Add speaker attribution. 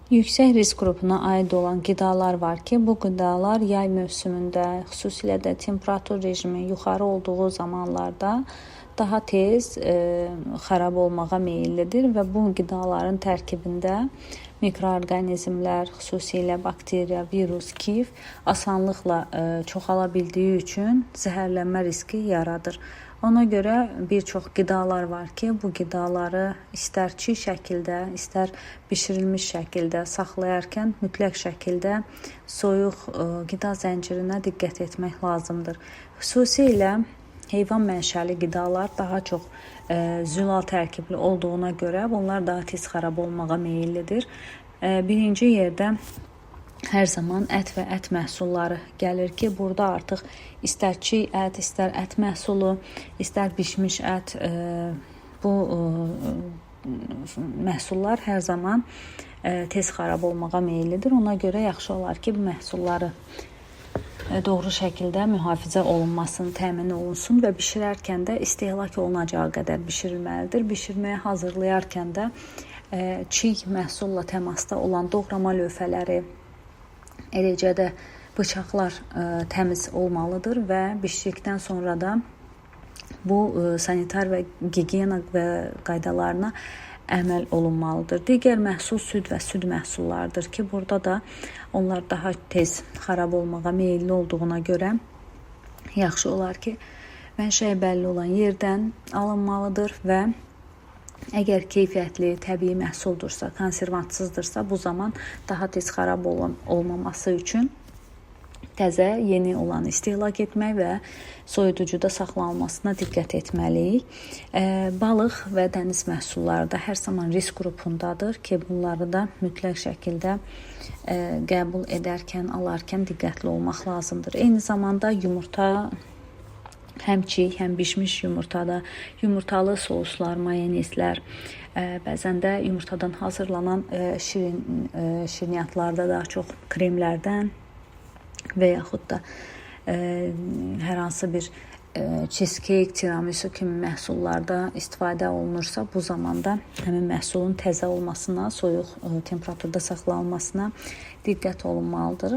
Speaker 1: Yüksək risk qrupuna aid olan qidalar var ki, bu qidalar yay mövsümündə, xüsusilə də temperatur rejimi yuxarı olduğu zamanlarda daha tez xarab olmağa meyillidir və bu qidaların tərkibində mikroorqanizmlər, xüsusilə bakteriya, virus, kif asanlıqla çoxala bildiyi üçün zəhərlənmə riski yaradır. Ona görə bir çox qidalar var ki, bu qidaları istər çiğ şəkildə, istər bişirilmiş şəkildə saxlayarkən mütləq şəkildə soyuq qida zəncirinə diqqət etmək lazımdır. Xüsusilə heyvan mənşəli qidalar daha çox zülal tərkibli olduğuna görə bunlar daha tez xarab olmağa meyillidir. Birinci yerdə hər zaman ət və ət məhsulları gəlir ki, burada artıq istər çiğ ət, istər ət məhsulu, istər bişmiş ət, bu məhsullar hər zaman tez xarab olmağa meyillidir. Ona görə yaxşı olar ki, bu məhsulları doğru şəkildə mühafizə olunmasını təmin olunsun və bişirərkən də istehlak olunacağı qədər bişirilməlidir. Bişirməyə hazırlayarkən də çiğ məhsulla təmasda olan doğrama lövhələri, eləcə də bıçaqlar təmiz olmalıdır və bişirdikdən sonra da bu sanitar və gigiyena və qaydalarına əməl olunmalıdır. Digər məhsul süd və süd məhsullarıdır ki, burada da onlar daha tez xarab olmağa meyilli olduğuna görə yaxşı olar ki, mənşəyi bəlli olan yerdən alınmalıdır və əgər keyfiyyətli, təbii məhsuldursa, konservantsızdırsa, bu zaman daha tez xarab olmaması üçün təzə, yeni olanı istehlak etmək və soyuducuda saxlanılmasına diqqət etməliyik. Balıq və dəniz məhsulları da hər zaman risk qrupundadır ki, bunları da mütləq şəkildə qəbul edərkən, alarkən diqqətli olmaq lazımdır. Eyni zamanda yumurta, həm çiğ, həm bişmiş yumurtada, yumurtalı soslar, mayonezlər, bəzən də yumurtadan hazırlanan şirniyyatlarda daha çox kremlərdən və yaxud da hər hansı bir cheesecake, tiramisu kimi məhsullarda istifadə olunursa, bu zamanda həmin məhsulun təzə olmasına, soyuq temperaturda saxlanılmasına diqqət olunmalıdır.